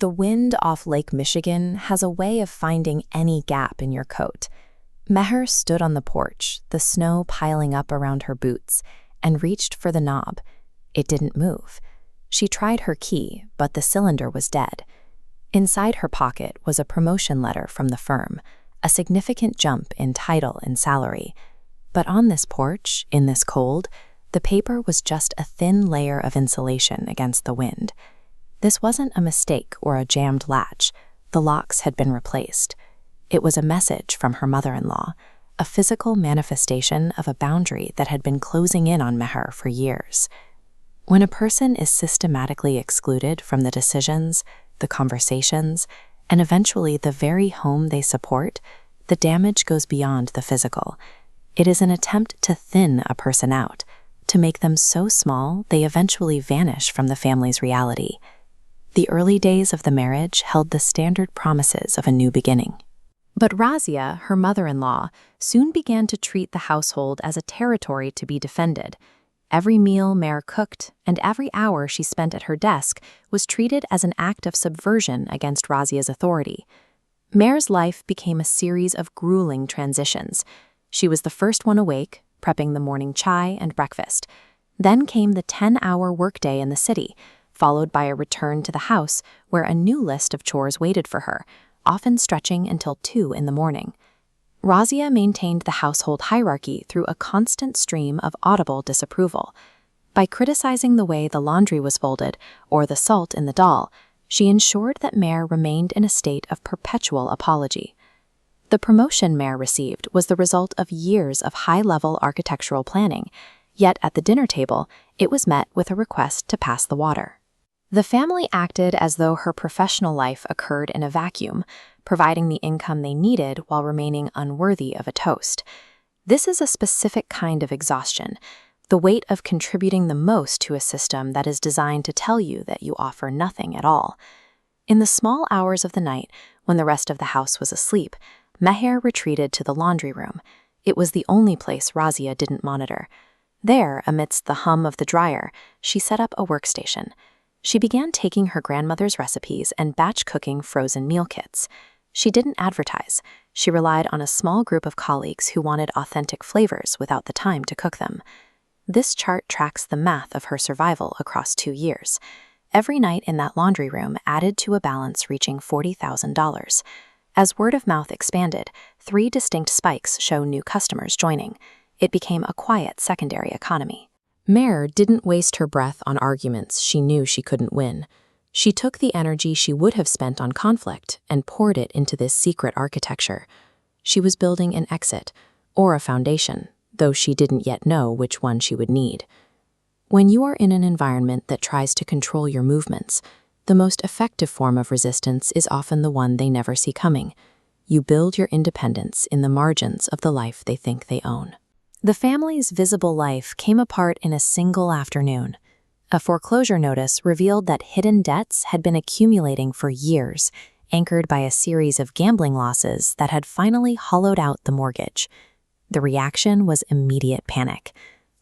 The wind off Lake Michigan has a way of finding any gap in your coat. Meher stood on the porch, the snow piling up around her boots, and reached for the knob. It didn't move. She tried her key, but the cylinder was dead. Inside her pocket was a promotion letter from the firm, a significant jump in title and salary. But on this porch, in this cold, the paper was just a thin layer of insulation against the wind. This wasn't a mistake or a jammed latch. The locks had been replaced. It was a message from her mother-in-law, a physical manifestation of a boundary that had been closing in on Meher for years. When a person is systematically excluded from the decisions, the conversations, and eventually the very home they support, the damage goes beyond the physical. It is an attempt to thin a person out, to make them so small they eventually vanish from the family's reality. The early days of the marriage held the standard promises of a new beginning. But Razia, her mother-in-law, soon began to treat the household as a territory to be defended. Every meal Meher cooked and every hour she spent at her desk was treated as an act of subversion against Razia's authority. Meher's life became a series of grueling transitions. She was the first one awake, prepping the morning chai and breakfast. Then came the 10-hour workday in the city, followed by a return to the house where a new list of chores waited for her, often stretching until 2 in the morning. Razia maintained the household hierarchy through a constant stream of audible disapproval. By criticizing the way the laundry was folded or the salt in the dal, she ensured that Meher remained in a state of perpetual apology. The promotion Meher received was the result of years of high-level architectural planning, yet at the dinner table, it was met with a request to pass the water. The family acted as though her professional life occurred in a vacuum, providing the income they needed while remaining unworthy of a toast. This is a specific kind of exhaustion, the weight of contributing the most to a system that is designed to tell you that you offer nothing at all. In the small hours of the night, when the rest of the house was asleep, Meher retreated to the laundry room. It was the only place Razia didn't monitor. There, amidst the hum of the dryer, she set up a workstation. She began taking her grandmother's recipes and batch cooking frozen meal kits. She didn't advertise. She relied on a small group of colleagues who wanted authentic flavors without the time to cook them. This chart tracks the math of her survival across 2 years. Every night in that laundry room added to a balance reaching $40,000. As word of mouth expanded, 3 distinct spikes show new customers joining. It became a quiet secondary economy. Meher didn't waste her breath on arguments she knew she couldn't win. She took the energy she would have spent on conflict and poured it into this secret architecture. She was building an exit, or a foundation, though she didn't yet know which one she would need. When you are in an environment that tries to control your movements, the most effective form of resistance is often the one they never see coming. You build your independence in the margins of the life they think they own. The family's visible life came apart in a single afternoon. A foreclosure notice revealed that hidden debts had been accumulating for years, anchored by a series of gambling losses that had finally hollowed out the mortgage. The reaction was immediate panic.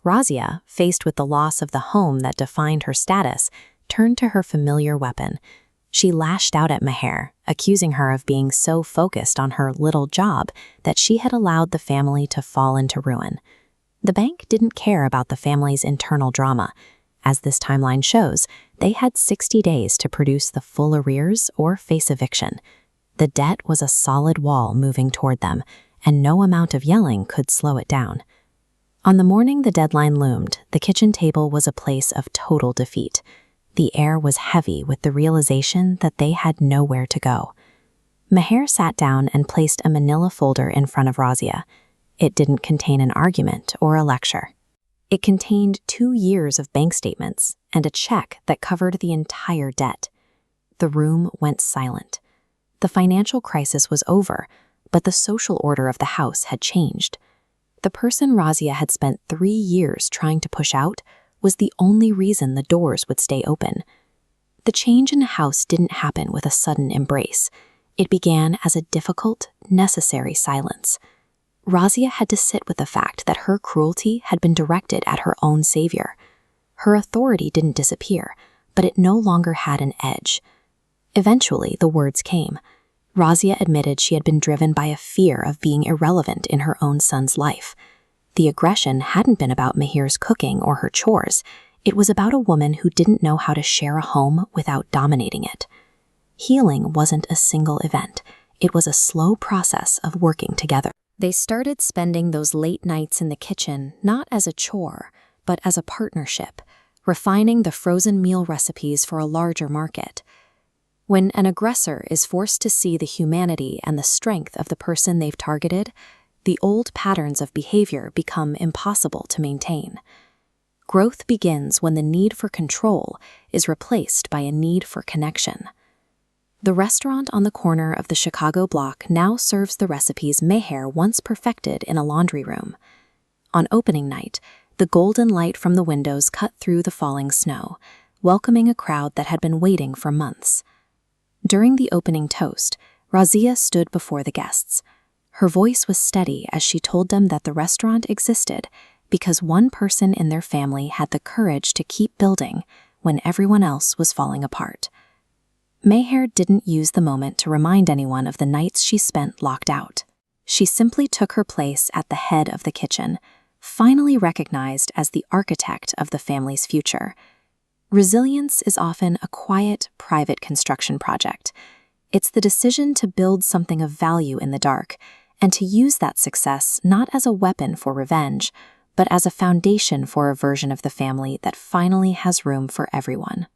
Razia, faced with the loss of the home that defined her status, turned to her familiar weapon. She lashed out at Meher, accusing her of being so focused on her little job that she had allowed the family to fall into ruin. The bank didn't care about the family's internal drama. As this timeline shows, they had 60 days to produce the full arrears or face eviction. The debt was a solid wall moving toward them, and no amount of yelling could slow it down. On the morning the deadline loomed, the kitchen table was a place of total defeat. The air was heavy with the realization that they had nowhere to go. Meher sat down and placed a manila folder in front of Razia. It didn't contain an argument or a lecture. It contained 2 years of bank statements and a check that covered the entire debt. The room went silent. The financial crisis was over, but the social order of the house had changed. The person Razia had spent 3 years trying to push out was the only reason the doors would stay open. The change in the house didn't happen with a sudden embrace. It began as a difficult, necessary silence. Razia had to sit with the fact that her cruelty had been directed at her own savior. Her authority didn't disappear, but it no longer had an edge. Eventually, the words came. Razia admitted she had been driven by a fear of being irrelevant in her own son's life. The aggression hadn't been about Mihir's cooking or her chores. It was about a woman who didn't know how to share a home without dominating it. Healing wasn't a single event. It was a slow process of working together. They started spending those late nights in the kitchen not as a chore, but as a partnership, refining the frozen meal recipes for a larger market. When an aggressor is forced to see the humanity and the strength of the person they've targeted, the old patterns of behavior become impossible to maintain. Growth begins when the need for control is replaced by a need for connection. The restaurant on the corner of the Chicago block now serves the recipes Meher once perfected in a laundry room. On opening night, the golden light from the windows cut through the falling snow, welcoming a crowd that had been waiting for months. During the opening toast, Razia stood before the guests. Her voice was steady as she told them that the restaurant existed because one person in their family had the courage to keep building when everyone else was falling apart. Meher didn't use the moment to remind anyone of the nights she spent locked out. She simply took her place at the head of the kitchen, finally recognized as the architect of the family's future. Resilience is often a quiet, private construction project. It's the decision to build something of value in the dark, and to use that success not as a weapon for revenge, but as a foundation for a version of the family that finally has room for everyone.